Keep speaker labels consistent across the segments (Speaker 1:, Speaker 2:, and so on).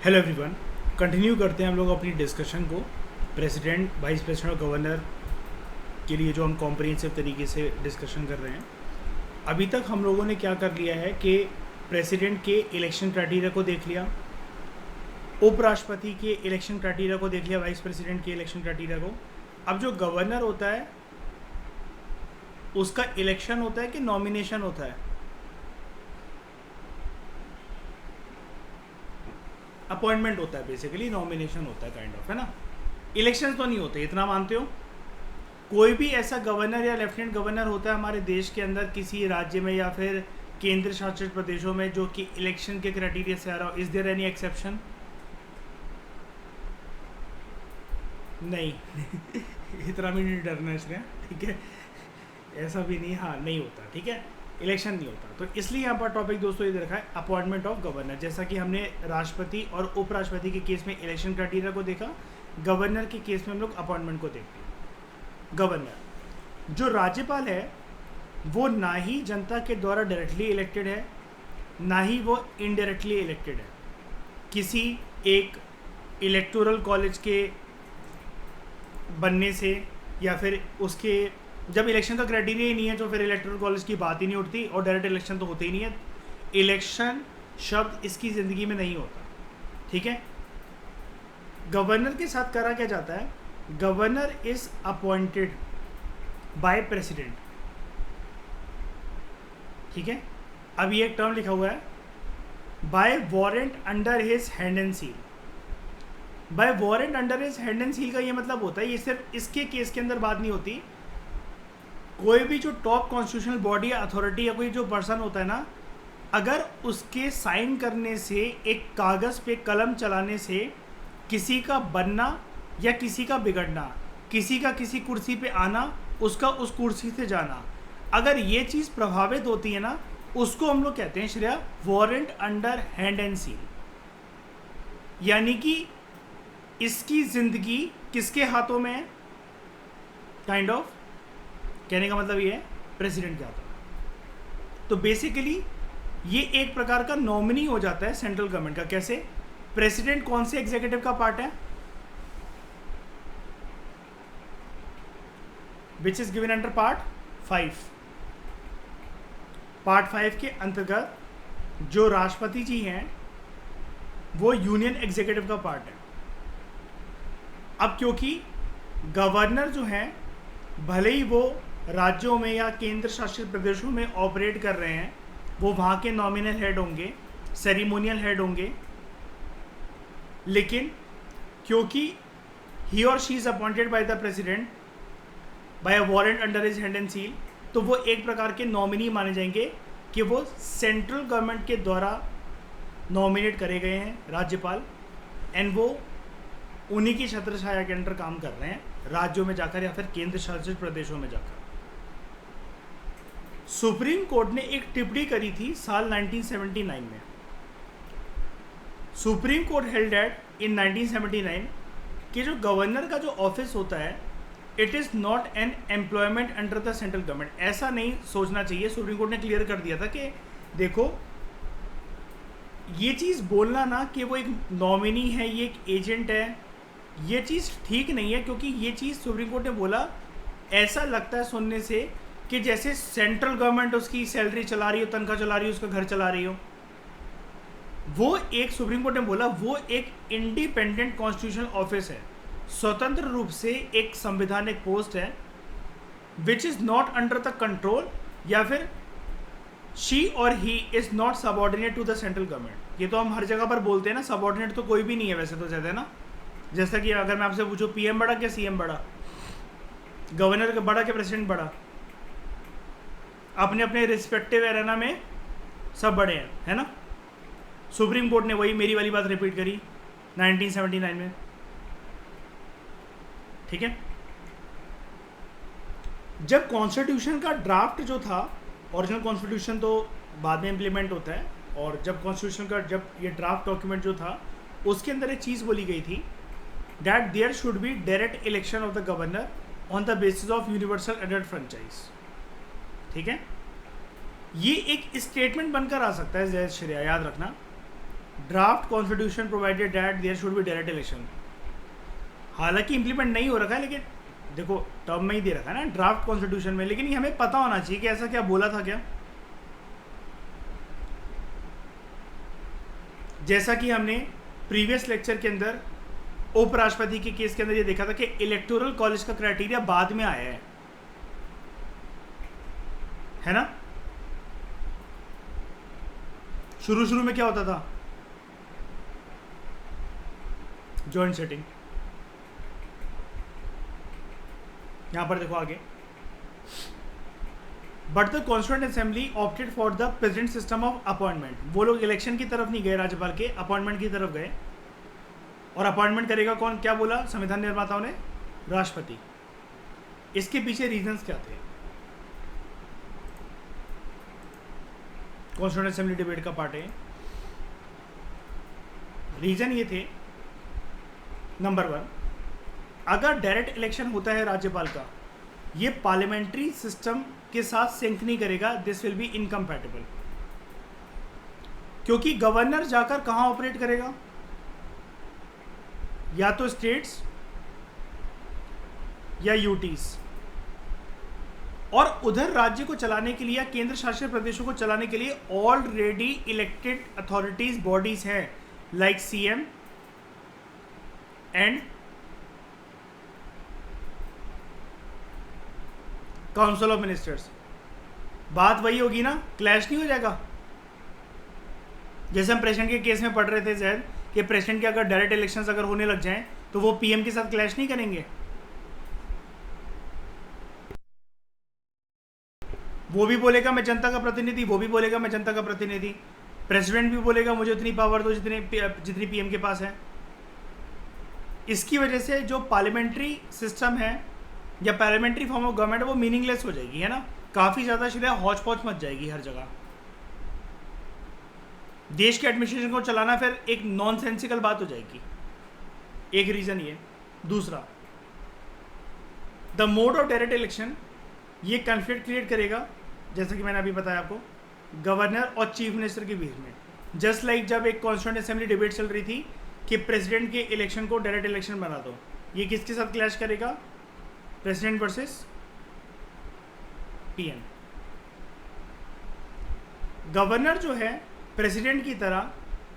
Speaker 1: Hello everyone. Continue करते हैं हम लोग अपनी डिस्कशन को प्रेसिडेंट, वाइस प्रेसिडेंट और गवर्नर के लिए जो हम कॉम्प्रिहेंसिव तरीके से डिस्कशन कर रहे हैं। अभी तक हम लोगों ने क्या कर लिया है कि प्रेसिडेंट के इलेक्शन क्राइटेरिया को देख लिया, उपराष्ट्रपति के इलेक्शन क्राइटेरिया को देख लिया, वाइस प्रेसिडेंट के इलेक्शन क्राइटेरिया को। अब जो गवर्नर होता है उसका इलेक्शन होता है कि नॉमिनेशन होता है? अपॉइंटमेंट होता है, बेसिकली नॉमिनेशन होता है, काइंड ऑफ, है ना। इलेक्शन तो नहीं होते, इतना मानते हो? कोई भी ऐसा गवर्नर या लेफ्टिनेंट गवर्नर होता है हमारे देश के अंदर किसी राज्य में या फिर केंद्र शासित प्रदेशों में जो कि इलेक्शन के क्राइटेरिया से आ रहा हो? Is there any exception? नहीं इतना भी नहीं डरना इसलिए, ठीक है, ऐसा भी नहीं, हाँ नहीं होता, ठीक है, इलेक्शन नहीं होता। तो इसलिए यहाँ पर टॉपिक दोस्तों ये रखा है अपॉइंटमेंट ऑफ गवर्नर। जैसा कि हमने राष्ट्रपति और उपराष्ट्रपति के केस में इलेक्शन क्राइटेरिया को देखा, गवर्नर के केस में हम लोग अपॉइंटमेंट को देखते हैं। गवर्नर जो राज्यपाल है वो ना ही जनता के द्वारा डायरेक्टली इलेक्टेड है, ना ही वो इनडायरेक्टली इलेक्टेड है। किसी एक इलेक्टोरल कॉलेज के बनने से या फिर उसके, जब इलेक्शन का क्राइटेरिया ही नहीं है तो फिर इलेक्टोरल कॉलेज की बात ही नहीं उठती और डायरेक्ट इलेक्शन तो होते ही नहीं है। इलेक्शन शब्द इसकी ज़िंदगी में नहीं होता, ठीक है। गवर्नर के साथ करा क्या जाता है? Governor is appointed by president, ठीक है। अब ये एक टर्म लिखा हुआ है, by warrant under his hand and seal. By warrant under his hand and seal का ये मतलब होता है, ये सिर्फ इसके केस के अंदर बात नहीं होती। कोई भी जो टॉप कॉन्स्टिट्यूशनल बॉडी या अथॉरिटी या कोई जो पर्सन होता है ना, अगर उसके साइन करने से, एक कागज़ पे कलम चलाने से किसी का बनना या किसी का बिगड़ना, किसी का किसी कुर्सी पे आना, उसका उस कुर्सी से जाना, अगर ये चीज़ प्रभावित होती है ना, उसको हम लोग कहते हैं Shreya warrant under hand and seal. यानी कि इसकी ज़िंदगी किसके हाथों में है? काइंड ऑफ कहने का मतलब ये है प्रेसिडेंट के हाथों में। तो बेसिकली ये एक प्रकार का नॉमिनी हो जाता है सेंट्रल गवर्नमेंट का। कैसे? प्रेसिडेंट कौन से एग्जीक्यूटिव का पार्ट है? Which is given under part 5। Part 5 के अंतर्गत जो राष्ट्रपति जी हैं वो यूनियन एग्जीक्यूटिव का पार्ट है। अब क्योंकि गवर्नर जो हैं भले ही वो राज्यों में या केंद्र शासित प्रदेशों में ऑपरेट कर रहे हैं, वो वहाँ के नॉमिनल हेड होंगे, सेरिमोनियल हेड होंगे, लेकिन क्योंकि ही और she is appointed by the president bye a warrant under his hand and seal, तो वो एक प्रकार के नॉमिनी माने जाएंगे कि वो सेंट्रल गवर्नमेंट के द्वारा नॉमिनेट करे गए हैं राज्यपाल, एंड वो उन्हीं की छत्रछाया के अंडर काम कर रहे हैं राज्यों में जाकर या फिर केंद्र शासित प्रदेशों में जाकर। सुप्रीम कोर्ट ने एक टिप्पणी करी थी साल 1979 में। Supreme court held that in 1979 कि जो गवर्नर का जो ऑफिस होता है, it is not an employment under the central government. ऐसा नहीं सोचना चाहिए। सुप्रीम कोर्ट ने क्लियर कर दिया था कि देखो, ये चीज़ बोलना ना कि वो एक नॉमिनी है, ये एक एजेंट है, ये चीज़ ठीक नहीं है। क्योंकि ये चीज़ सुप्रीम कोर्ट ने बोला, ऐसा लगता है सुनने से कि जैसे सेंट्रल गवर्नमेंट उसकी सैलरी चला रही हो, तनख्वाह चला रही हो, उसका घर चला रही हो। वो एक, सुप्रीम कोर्ट ने बोला, वो एक इंडिपेंडेंट कॉन्स्टिट्यूशनल ऑफिस है, स्वतंत्र रूप से एक संवैधानिक पोस्ट है, which is not under the control, या फिर शी और he is not subordinate to the central government. ये तो हम हर जगह पर बोलते हैं ना, सबऑर्डिनेट तो कोई भी नहीं है वैसे तो, ज़्यादा है ना। जैसा कि अगर मैं आपसे पूछूं पीएम बड़ा क्या सीएम बड़ा, गवर्नर का बड़ा क्या प्रेसिडेंट बड़ा, अपने अपने रिस्पेक्टिव एरेना में सब बड़े हैं, है ना। सुप्रीम कोर्ट ने वही मेरी वाली बात रिपीट करी 1979 में, ठीक है। जब कॉन्स्टिट्यूशन का ड्राफ्ट जो था, ओरिजिनल कॉन्स्टिट्यूशन तो बाद में इम्प्लीमेंट होता है, और जब कॉन्स्टिट्यूशन का जब ये ड्राफ्ट डॉक्यूमेंट जो था, उसके अंदर एक चीज़ बोली गई थी, that there should be direct election of the governor on the basis of universal adult franchise, ठीक है। ये एक स्टेटमेंट बनकर आ सकता है, जय श्रेया, याद रखना। Draft constitution provided that there should be direct election. हालांकि इंप्लीमेंट नहीं हो रखा है, लेकिन देखो टर्म में ही दे रखा है ना ड्राफ्ट कॉन्स्टिट्यूशन में, लेकिन ये हमें पता होना चाहिए कि ऐसा क्या बोला था क्या। जैसा कि हमने प्रीवियस लेक्चर के अंदर उपराष्ट्रपति के केस के अंदर ये देखा था कि इलेक्टोरल कॉलेज का क्राइटेरिया बाद में आया है ना। शुरू में क्या होता था, जॉइंट सेटिंग। यहां पर देखो आगे, but the constituent assembly opted for the present system of appointment. वो लोग इलेक्शन की तरफ नहीं गए राज्यपाल के, अपॉइंटमेंट की तरफ गए। और अपॉइंटमेंट करेगा कौन, क्या बोला संविधान निर्माताओं ने, राष्ट्रपति। इसके पीछे रीजंस क्या थे, कॉन्स्टिट्यूएंट असेंबली डिबेट का पार्ट है। रीजन ये थे, नंबर 1, अगर डायरेक्ट इलेक्शन होता है राज्यपाल का, ये पार्लियामेंट्री सिस्टम के साथ सिंक नहीं करेगा, दिस विल बी इनकम्पैटिबल। क्योंकि गवर्नर जाकर कहां ऑपरेट करेगा, या तो स्टेट्स या यूटीज, और उधर राज्य को चलाने के लिए या केंद्र शासित प्रदेशों को चलाने के लिए ऑलरेडी इलेक्टेड अथॉरिटीज बॉडीज हैं, like CM and council of ministers. बात वही होगी ना, क्लैश नहीं हो जाएगा। जैसे हम प्रेसिडेंट के केस में पढ़ रहे थे जैद, कि प्रेसिडेंट के अगर डायरेक्ट इलेक्शंस अगर होने लग जाएं तो वो पीएम के साथ क्लैश नहीं करेंगे। वो भी बोलेगा मैं जनता का प्रतिनिधि, वो भी बोलेगा मैं जनता का प्रतिनिधि, प्रेसिडेंट भी बोलेगा मुझे उतनी पावर दो जितनी पीएम के पास है। इसकी वजह से जो पार्लियामेंट्री सिस्टम है या पार्लियामेंट्री फॉर्म ऑफ गवर्नमेंट वो मीनिंगलेस हो जाएगी, है ना। काफ़ी ज़्यादा सीधा हौच पौच मच जाएगी हर जगह। देश के एडमिनिस्ट्रेशन को चलाना फिर एक नॉनसेंसिकल बात हो जाएगी। एक रीज़न ये। दूसरा, the mode of direct election ये कन्फ्लिक्ट क्रिएट करेगा, जैसा कि मैंने अभी बताया आपको, गवर्नर और चीफ मिनिस्टर के बीच में। जस्ट लाइक जब एक कॉन्स्टिट्यूएंट असेंबली डिबेट चल रही थी कि प्रेसिडेंट के इलेक्शन को डायरेक्ट इलेक्शन बना दो, ये किसके साथ क्लैश करेगा, प्रेसिडेंट वर्सेस पीएम। गवर्नर जो है प्रेसिडेंट की तरह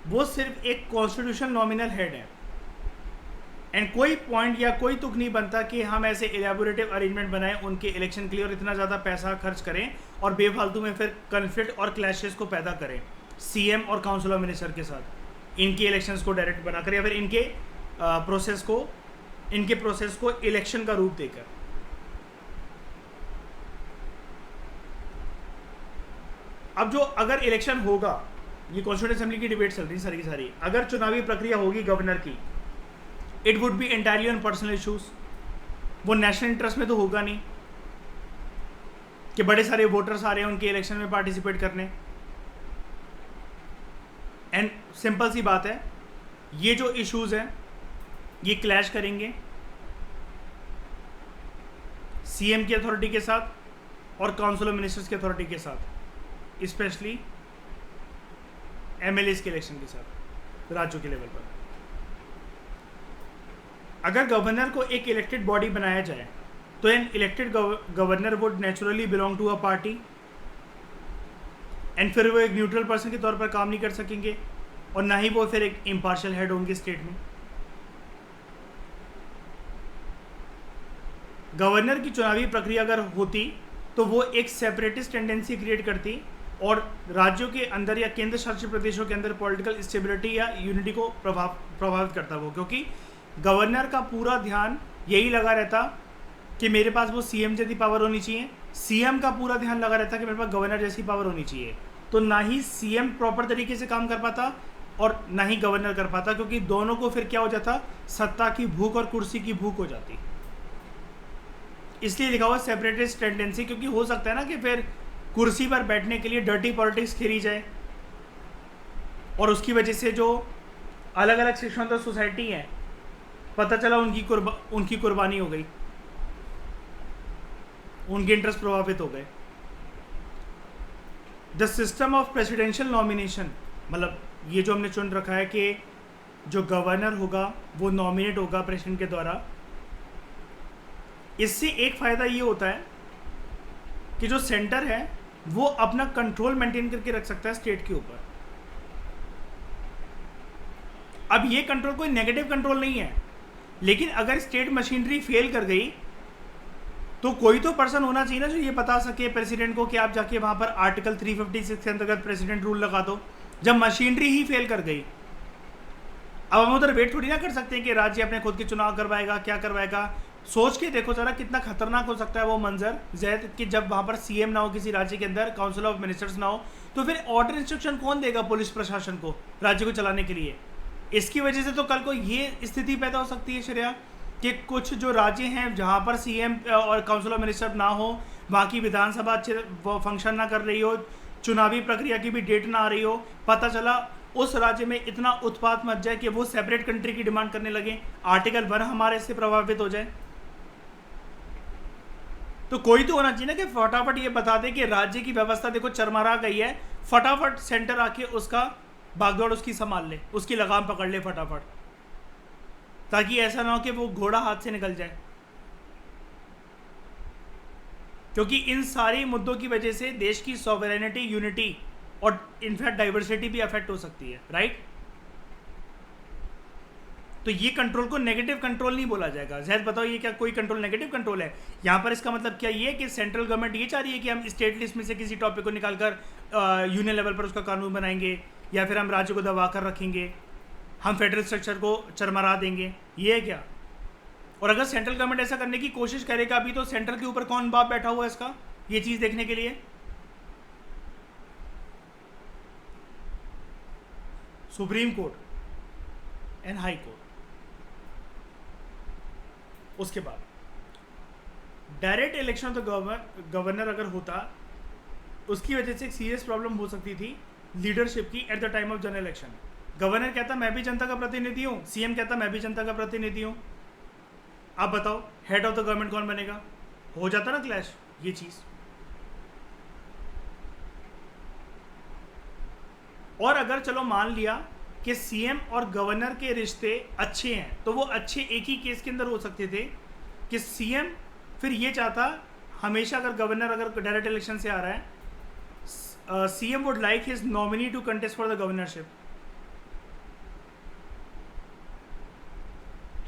Speaker 1: वो सिर्फ एक कॉन्स्टिट्यूशन नॉमिनल हेड है, एंड कोई पॉइंट या कोई तुक नहीं बनता कि हम ऐसे इलेबोरेटिव अरेंजमेंट बनाएं उनके इलेक्शन के लिए और इतना ज़्यादा पैसा खर्च करें और बेफालतू में फिर कन्फ्लिक्ट और क्लैशेस को पैदा करें सीएम और काउंसिल ऑफ मिनिस्टर के साथ, इनके इलेक्शंस को डायरेक्ट बनाकर या फिर इनके प्रोसेस को इलेक्शन का रूप देकर। अब जो अगर इलेक्शन होगा, ये कॉन्स्टिट्यूएंट असेंबली की डिबेट चल रही सारी की सारी, अगर चुनावी प्रक्रिया होगी गवर्नर की, it would be entirely on personal issues. वो नेशनल इंटरेस्ट में तो होगा नहीं कि बड़े सारे वोटर्स आ रहे हैं उनके इलेक्शन में पार्टिसिपेट करने। एंड सिंपल सी बात है, ये जो इश्यूज हैं ये क्लैश करेंगे सीएम की अथॉरिटी के साथ और काउंसिल ऑफ मिनिस्टर्स की अथॉरिटी के साथ, स्पेशली एमएलए के इलेक्शन के साथ राज्यों के लेवल पर। अगर गवर्नर को एक इलेक्टेड बॉडी बनाया जाए तो an elected governor would naturally belong to a party, and फिर वो एक न्यूट्रल पर्सन के तौर पर काम नहीं कर सकेंगे और ना ही वो फिर एक इम्पार्शियल हेड होंगे स्टेट में। गवर्नर की चुनावी प्रक्रिया अगर होती तो वो एक सेपरेटिस्ट टेंडेंसी क्रिएट करती और राज्यों के अंदर या केंद्र शासित प्रदेशों के अंदर पॉलिटिकल स्टेबिलिटी या यूनिटी को प्रभावित करता वो, क्योंकि गवर्नर का पूरा ध्यान यही लगा रहता कि मेरे पास वो सीएम जैसी पावर होनी चाहिए, सीएम का पूरा ध्यान लगा रहता कि मेरे पास गवर्नर जैसी पावर होनी चाहिए। तो ना ही सीएम प्रॉपर तरीके से काम कर पाता और ना ही गवर्नर कर पाता, क्योंकि दोनों को फिर क्या हो जाता, सत्ता की भूख और कुर्सी की भूख हो जाती। इसलिए लिखा हुआ सेपरेटिस्ट टेंडेंसी, क्योंकि हो सकता है ना कि फिर कुर्सी पर बैठने के लिए डर्टी पॉलिटिक्स खेली जाए और उसकी वजह से जो अलग अलग सेक्शन ऑफ सोसाइटी है, पता चला उनकी कुर्बानी हो गई, उनके इंटरेस्ट प्रभावित हो गए। The system of presidential nomination, मतलब ये जो हमने चुन रखा है कि जो गवर्नर होगा वो नॉमिनेट होगा प्रेसिडेंट के द्वारा, इससे एक फ़ायदा ये होता है कि जो सेंटर है वो अपना कंट्रोल मेंटेन करके रख सकता है स्टेट के ऊपर। अब ये कंट्रोल कोई नेगेटिव कंट्रोल नहीं है, लेकिन अगर स्टेट मशीनरी फेल कर गई तो कोई तो पर्सन होना चाहिए ना जो ये बता सके प्रेसिडेंट को कि आप जाके वहां पर आर्टिकल 356 के अंतर्गत प्रेसिडेंट रूल लगा दो, जब मशीनरी ही फेल कर गई। अब हम उधर वेट थोड़ी ना कर सकते हैं कि राज्य अपने खुद के चुनाव करवाएगा, क्या करवाएगा। सोच के देखो जरा कितना खतरनाक हो सकता है वो मंजर जैद कि जब वहां पर सीएम ना हो किसी राज्य के अंदर, काउंसिल ऑफ मिनिस्टर्स ना हो, तो फिर ऑर्डर इंस्ट्रक्शन कौन देगा पुलिस प्रशासन को राज्य को चलाने के लिए। इसकी वजह से तो कल को ये स्थिति पैदा हो सकती है श्रेया कि कुछ जो राज्य हैं जहाँ पर सीएम और काउंसिल ऑफ मिनिस्टर ना हो, वहाँ की विधानसभा अच्छे फंक्शन ना कर रही हो, चुनावी प्रक्रिया की भी डेट ना आ रही हो, पता चला उस राज्य में इतना उत्पात मच जाए कि वो सेपरेट कंट्री की डिमांड करने लगे, आर्टिकल 1 हमारे से प्रभावित हो जाए। तो कोई तो होना चाहिए ना कि फटाफट ये बता दे कि राज्य की व्यवस्था देखो चरमरा गई है, फटाफट सेंटर आके उसका भागदौड़ उसकी संभाल ले, उसकी लगाम पकड़ ले फटाफट, ताकि ऐसा ना हो कि वो घोड़ा हाथ से निकल जाए। क्योंकि इन सारी मुद्दों की वजह से देश की सॉवरेनिटी, यूनिटी और इनफैक्ट डाइवर्सिटी भी अफेक्ट हो सकती है, राइट। तो ये कंट्रोल को नेगेटिव कंट्रोल नहीं बोला जाएगा। जैद बताओ ये क्या कोई कंट्रोल नेगेटिव कंट्रोल है? यहाँ पर इसका मतलब क्या ये है कि सेंट्रल गवर्नमेंट ये चाह रही है कि हम स्टेट लिस्ट में से किसी टॉपिक को निकालकर यूनियन लेवल पर उसका कानून बनाएंगे, या फिर हम राज्य को दबा कर रखेंगे, हम फेडरल स्ट्रक्चर को चरमरा देंगे, ये है क्या? और अगर सेंट्रल गवर्नमेंट ऐसा करने की कोशिश करेगा अभी, तो सेंट्रल के ऊपर कौन बाप बैठा हुआ है इसका ये चीज देखने के लिए? Supreme court and high court. उसके बाद direct election of the governor अगर होता, उसकी वजह से एक सीरियस प्रॉब्लम हो सकती थी लीडरशिप की at the time of general election. Governor कहता मैं भी जनता का प्रतिनिधि हूं, सीएम कहता मैं भी जनता का प्रतिनिधि हूं, आप बताओ हेड ऑफ द गवर्नमेंट कौन बनेगा? हो जाता ना क्लैश ये चीज। और अगर चलो मान लिया कि सीएम और गवर्नर के रिश्ते अच्छे हैं, तो वो अच्छे एक ही केस के अंदर हो सकते थे कि सीएम फिर ये चाहता हमेशा, अगर गवर्नर अगर डायरेक्ट इलेक्शन से आ रहा है, CM would like his nominee to contest for the governorship,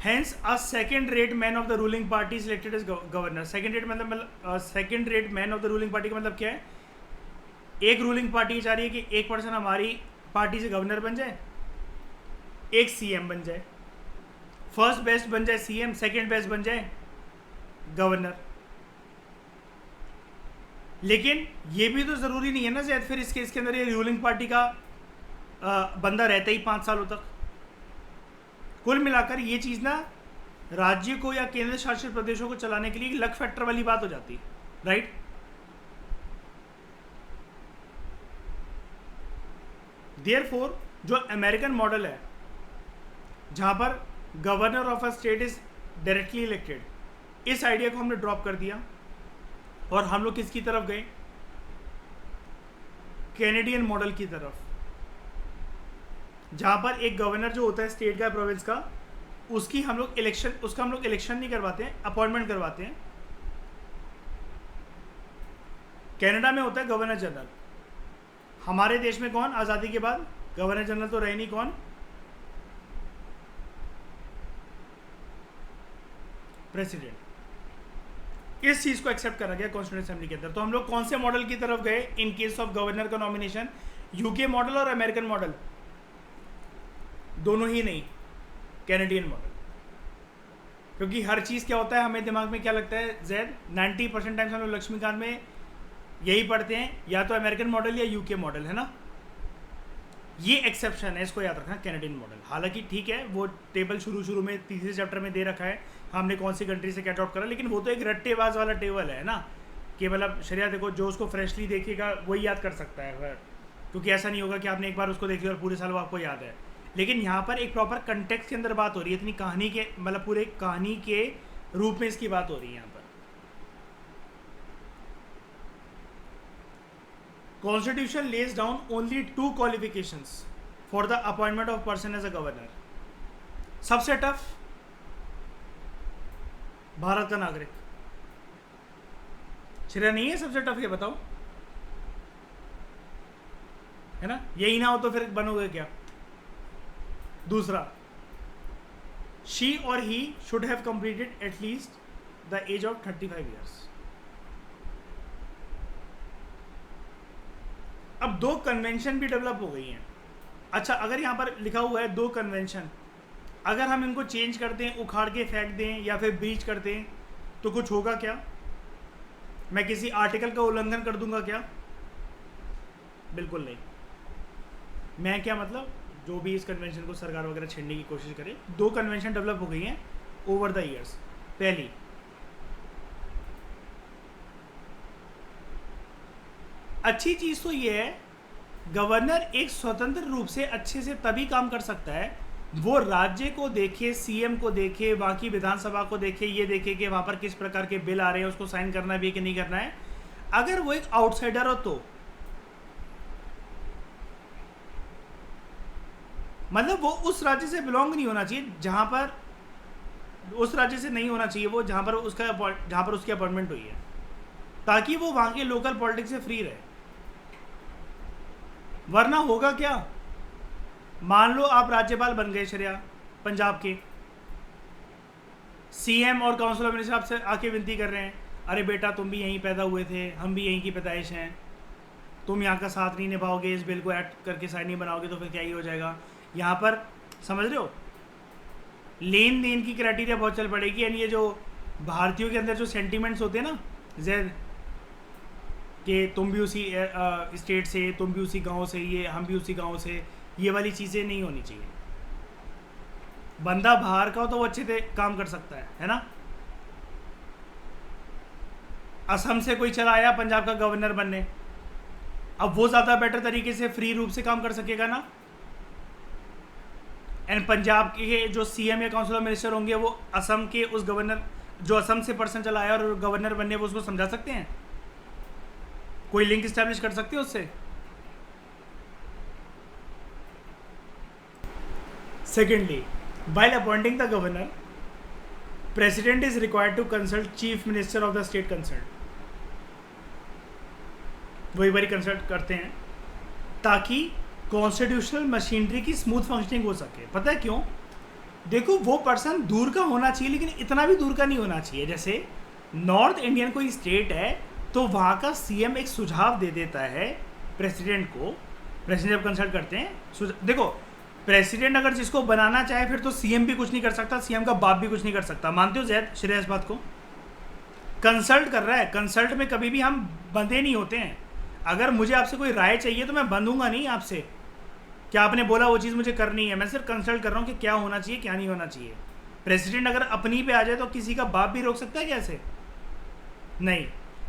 Speaker 1: hence a second rate man of the ruling party selected as governor. Second rate मतलब second rate man of the ruling party का मतलब क्या है? एक ruling party चाह रही है कि एक पर्सन हमारी पार्टी से गवर्नर बन जाए, एक सीएम बन जाए, फर्स्ट बेस्ट बन जाए सीएम, सेकंड बेस्ट बन जाए गवर्नर। लेकिन ये भी तो जरूरी नहीं है ना शायद फिर इस केस के अंदर ये रूलिंग पार्टी का बंदा रहता ही 5 सालों तक। कुल मिलाकर ये चीज ना राज्य को या केंद्र शासित प्रदेशों को चलाने के लिए लक फैक्टर वाली बात हो जाती है, राइट। देयरफॉर जो अमेरिकन मॉडल है जहां पर governor of a state is directly elected, इस आइडिया को हमने ड्रॉप कर दिया और हम लोग किसकी तरफ गए? कैनेडियन मॉडल की तरफ, जहां पर एक गवर्नर जो होता है स्टेट का, प्रोविंस का, उसका हम लोग इलेक्शन नहीं करवाते हैं, अपॉइंटमेंट करवाते हैं। कनाडा में होता है गवर्नर जनरल। हमारे देश में कौन आज़ादी के बाद गवर्नर जनरल तो रहे नहीं, कौन? प्रेसिडेंट। इस चीज को एक्सेप्ट करा गया कॉन्स्टिट्यूएंट असेंबली के अंदर। तो हम लोग कौन से मॉडल की तरफ गए इन केस ऑफ गवर्नर का नॉमिनेशन? यूके मॉडल और अमेरिकन मॉडल, दोनों ही नहीं, कैनेडियन मॉडल। क्योंकि हर चीज क्या होता है, हमें दिमाग में क्या लगता है जैद, 90% टाइम्स हम लोग लक्ष्मीकांत में यही पढ़ते हैं, या तो अमेरिकन मॉडल या यूके मॉडल, है ना। ये एक्सेप्शन है, इसको याद रखना, कैनेडियन मॉडल। हालांकि ठीक है, वो टेबल शुरू में तीसरे चैप्टर में दे रखा है हमने कौन सी कंट्री से कैट आउट करा, लेकिन वो तो एक रट्टेबाज वाला टेबल है ना, कि मतलब शरिया देखो जो उसको फ्रेशली देखेगा वही याद कर सकता है, क्योंकि ऐसा नहीं होगा कि आपने एक बार उसको देख लिया और पूरे साल वो आपको याद है। लेकिन यहाँ पर एक प्रॉपर कंटेक्स्ट के अंदर बात हो रही है, इतनी कहानी के मतलब पूरे कहानी के रूप में इसकी बात हो रही है यहाँ पर। Constitution lays down only 2 qualifications for the appointment of person as a governor. सबसे टफ, भारत का नागरिक। श्रेया नहीं है सबसे टफ, ये बताओ, है ना? यही ना हो तो फिर बनोगे क्या? दूसरा, शी और he should have completed at least the age of 35 years. अब 2 कन्वेंशन भी डेवलप हो गई हैं। अच्छा, अगर यहाँ पर लिखा हुआ है 2 कन्वेंशन, अगर हम इनको चेंज कर दें, उखाड़ के फेंक दें या फिर ब्रीच कर दें तो कुछ होगा क्या? मैं किसी आर्टिकल का उल्लंघन कर दूंगा क्या? बिल्कुल नहीं। मैं क्या मतलब, जो भी इस कन्वेंशन को सरकार वगैरह छेड़ने की कोशिश करे, 2 कन्वेंशन डेवलप हो गई हैं ओवर द ईयर्स। पहली, अच्छी चीज तो ये है, गवर्नर एक स्वतंत्र रूप से अच्छे से तभी काम कर सकता है वो राज्य को देखे, सीएम को देखे, वहां की विधानसभा को देखे, ये देखे कि वहां पर किस प्रकार के बिल आ रहे हैं, उसको साइन करना भी है कि नहीं करना है। अगर वो एक आउटसाइडर हो तो मतलब वो उस राज्य से बिलोंग नहीं होना चाहिए, जहां पर उस राज्य से नहीं होना चाहिए वो जहां पर उसकी अपॉइंटमेंट हुई है, ताकि वो वहां के लोकल पॉलिटिक्स से फ्री रहे। वरना होगा क्या, मान लो आप राज्यपाल बन गए श्रेया पंजाब के, सीएम और काउंसिल ऑफ मिनिस्टर आपसे आके विनती कर रहे हैं, अरे बेटा तुम भी यहीं पैदा हुए थे, हम भी यहीं की पैदाइश हैं, तुम यहाँ का साथ नहीं निभाओगे, इस बिल को एक्ट करके साइन नहीं बनाओगे तो फिर क्या ही हो जाएगा। यहाँ पर समझ रहे हो, लेन देन की क्राइटेरिया बहुत चल पड़ेगी। यानी ये जो भारतीयों के अंदर जो सेंटिमेंट्स होते हैं ना जैद, कि तुम भी उसी स्टेट से, तुम भी उसी गांव से, ये हम भी उसी गांव से, ये वाली चीज़ें नहीं होनी चाहिए। बंदा बाहर का हो तो वो अच्छे से काम कर सकता है ना? असम से कोई चला आया पंजाब का गवर्नर बनने, अब वो ज़्यादा बेटर तरीके से फ्री रूप से काम कर सकेगा ना। एंड पंजाब के जो सीएम या काउंसिल ऑफ मिनिस्टर होंगे वो असम के उस गवर्नर, जो असम से पर्सन चला आया और गवर्नर बनने, वो उसको समझा सकते हैं, कोई लिंक स्टैब्लिश कर सकते हो उससे। Secondly, while appointing the governor, president is required to consult chief minister of the state concerned। वही बारी कंसल्ट करते हैं ताकि कॉन्स्टिट्यूशनल मशीनरी की स्मूथ फंक्शनिंग हो सके। पता है क्यों? देखो, वो पर्सन दूर का होना चाहिए लेकिन इतना भी दूर का नहीं होना चाहिए। जैसे नॉर्थ इंडियन कोई स्टेट है तो वहाँ का सीएम एक सुझाव दे देता है प्रेसिडेंट को, प्रेसिडेंट जब कंसल्ट करते हैं, देखो प्रेसिडेंट अगर जिसको बनाना चाहे फिर तो सीएम भी कुछ नहीं कर सकता, सीएम का बाप भी कुछ नहीं कर सकता। मानते हो जैद श्रेया इस बात को? कंसल्ट कर रहा है, कंसल्ट में कभी भी हम बंधे नहीं होते हैं। अगर मुझे आपसे कोई राय चाहिए तो मैं बंधूंगा नहीं आपसे, क्या आपने बोला वो चीज़ मुझे करनी है, मैं सिर्फ कंसल्ट कर रहा हूँ कि क्या होना चाहिए क्या नहीं होना चाहिए। प्रेसिडेंट अगर अपनी पे आ जाए तो किसी का बाप भी रोक सकता है कैसे? नहीं।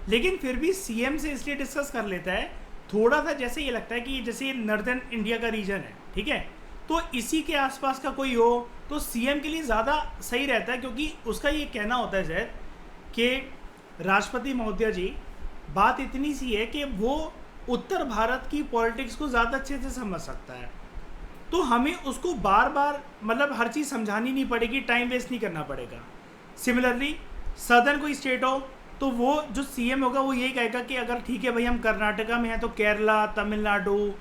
Speaker 1: लेकिन फिर भी सीएम से इसलिए डिस्कस कर लेता है थोड़ा सा, जैसे ये लगता है कि जैसे नॉर्दर्न इंडिया का रीजन है, ठीक है, तो इसी के आसपास का कोई हो तो सीएम के लिए ज़्यादा सही रहता है, क्योंकि उसका ये कहना होता है जैद कि राष्ट्रपति महोदय जी, बात इतनी सी है कि वो उत्तर भारत की पॉलिटिक्स को ज़्यादा अच्छे से समझ सकता है, तो हमें उसको बार बार मतलब हर चीज़ समझानी नहीं पड़ेगी, टाइम वेस्ट नहीं करना पड़ेगा। सिमिलरली सदर्न कोई स्टेट हो तो वो जो सीएम होगा वो यही कहेगा कि अगर ठीक है भाई हम कर्नाटका में हैं तो केरला, तमिलनाडु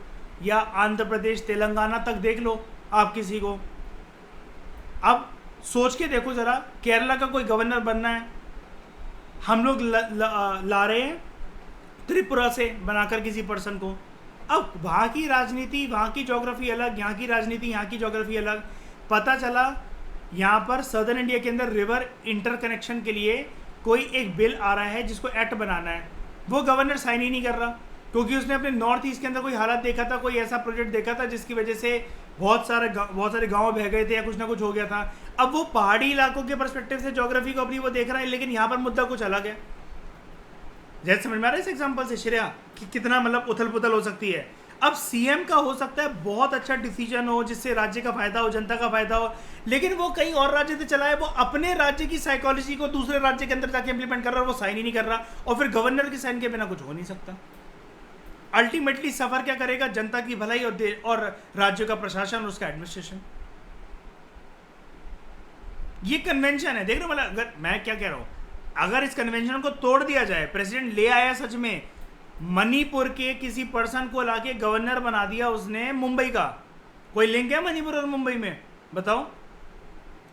Speaker 1: या आंध्र प्रदेश, तेलंगाना तक देख लो आप किसी को। अब सोच के देखो ज़रा, केरला का कोई गवर्नर बनना है, हम लोग ला रहे हैं त्रिपुरा से बनाकर किसी पर्सन को। अब वहाँ की राजनीति, वहाँ की ज्योग्राफी अलग, यहाँ की राजनीति, यहाँ की ज्योग्राफी अलग। पता चला यहाँ पर सदर्न इंडिया के अंदर रिवर इंटरकनेक्शन के लिए कोई एक बिल आ रहा है जिसको एक्ट बनाना है, वो गवर्नर साइन ही नहीं कर रहा क्योंकि उसने अपने नॉर्थ ईस्ट के अंदर कोई हालात देखा था, कोई ऐसा प्रोजेक्ट देखा था जिसकी वजह से बहुत सारे गांव बह गए थे या कुछ ना कुछ हो गया था। अब वो पहाड़ी इलाकों के पर्सपेक्टिव से ज्योग्राफी को अपनी वो देख रहा है, लेकिन यहाँ पर मुद्दा कुछ अलग है। जैसे समझ में आ रहा है इस एग्जाम्पल से श्रेया कि कितना मतलब उथल पुथल हो सकती है। अब सीएम का हो सकता है बहुत अच्छा डिसीजन हो जिससे राज्य का फायदा हो, जनता का फायदा हो, लेकिन वो कहीं और राज्य से चला है, वो अपने राज्य की साइकोलॉजी को दूसरे राज्य के अंदर जाके इंप्लीमेंट कर रहा है, वो साइन ही नहीं कर रहा, और फिर गवर्नर के साइन के बिना कुछ हो नहीं सकता। अल्टीमेटली सफर क्या करेगा? जनता की भलाई और राज्य का प्रशासन और उसका एडमिनिस्ट्रेशन। ये कन्वेंशन है, देख रहे हो? मतलब अगर मैं क्या कह रहा हूं, अगर इस कन्वेंशन को तोड़ दिया जाए, प्रेसिडेंट ले आया सच में, मणिपुर के किसी पर्सन को लाके गवर्नर बना दिया उसने मुंबई का, कोई लिंक है मणिपुर और मुंबई में? बताओ,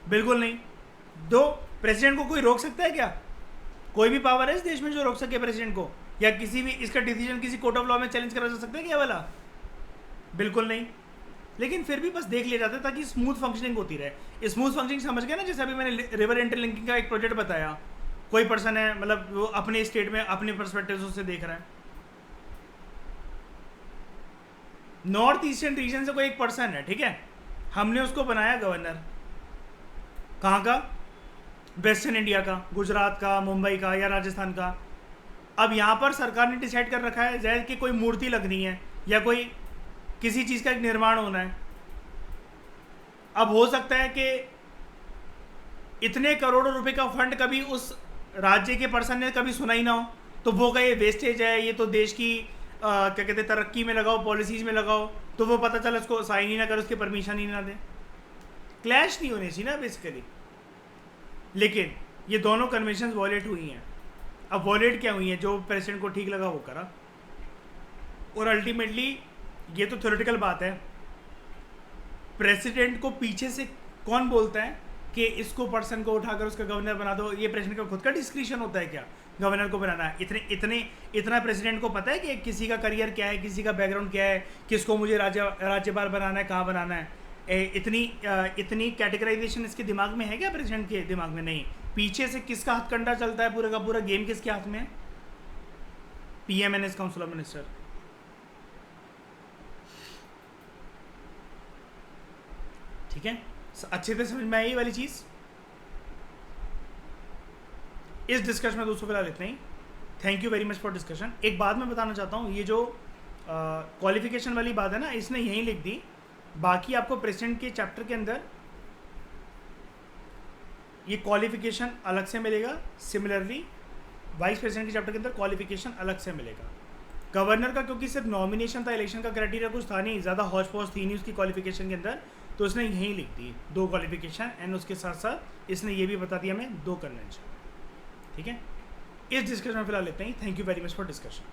Speaker 1: बिल्कुल नहीं। दो, प्रेसिडेंट को कोई रोक सकता है क्या? कोई भी पावर है इस देश में जो रोक सके प्रेसिडेंट को, या किसी भी इसका डिसीजन किसी कोर्ट ऑफ लॉ में चैलेंज करा जा सकता है क्या वाला? बिल्कुल नहीं। लेकिन फिर भी बस देख लिया जाता है ताकि स्मूथ फंक्शनिंग होती रहे। स्मूथ फंक्शनिंग समझ गए ना? जैसे अभी मैंने रिवर इंटरलिंकिंग का एक प्रोजेक्ट बताया, कोई पर्सन है, मतलब वो अपने स्टेट में अपने पर्सपेक्टिव से देख रहा है। नॉर्थ ईस्टर्न रीजन से कोई एक पर्सन है, ठीक है, हमने उसको बनाया गवर्नर, कहाँ का? वेस्टर्न इंडिया का, गुजरात का, मुंबई का या राजस्थान का। अब यहाँ पर सरकार ने डिसाइड कर रखा है जैसे कि कोई मूर्ति लगनी है या कोई किसी चीज़ का एक निर्माण होना है। अब हो सकता है कि इतने करोड़ों रुपए का फंड कभी उस राज्य के पर्सन ने कभी सुना ही ना हो, तो वो कहे वेस्टेज है, ये तो देश की क्या कहते हैं, तरक्की में लगाओ, पॉलिसीज में लगाओ, तो वो पता चला उसको साइन ही ना करे, उसकी परमिशन ही ना दे। क्लैश नहीं होनी चाहिए ना बेसिकली। लेकिन ये दोनों कन्वेंशन वॉयलेट हुई हैं। अब वॉयलेट क्या हुई हैं? जो प्रेसिडेंट को ठीक लगा वो करा, और अल्टीमेटली ये तो थ्योरेटिकल बात है, प्रेसिडेंट को पीछे से कौन बोलता है कि इसको पर्सन को उठाकर उसका गवर्नर बना दो? ये प्रेसिडेंट का खुद का डिस्क्रिप्शन होता है क्या गवर्नर को बनाना है? इतना प्रेसिडेंट को पता है कि किसी का करियर क्या है, किसी का बैकग्राउंड क्या है, किसको मुझे राज्यपाल बनाना है, कहाँ बनाना है? इतनी कैटेगराइजेशन इसके दिमाग में है क्या? प्रेसिडेंट के दिमाग में नहीं। पीछे से किसका हथकंडा चलता है? पूरा का पूरा गेम किसके हाथ में है? PMNS, council of minister. ठीक है, अच्छे से समझ में आई वाली चीज। इस डिस्कशन में दोस्तों फिलहाल इतना ही। Thank you very much for discussion. एक बात मैं बताना चाहता हूँ, ये जो क्वालिफिकेशन वाली बात है ना, इसने यहीं लिख दी, बाकी आपको प्रेसिडेंट के चैप्टर के अंदर ये क्वालिफिकेशन अलग से मिलेगा। सिमिलरली वाइस प्रेसिडेंट के चैप्टर के अंदर क्वालिफिकेशन अलग से मिलेगा। गवर्नर का क्योंकि सिर्फ नॉमिनेशन था, इलेक्शन का क्राइटेरिया कुछ था नहीं, ज़्यादा हौच पौच थी नहीं उसकी क्वालिफिकेशन के अंदर, तो उसने यहीं लिख दी 2 क्वालिफिकेशन, एंड उसके साथ साथ इसने ये भी बता दिया हमें 2 कन्वेंशन। ठीक है, इस डिस्कशन में फिलहाल इतना ही। Thank you very much for discussion.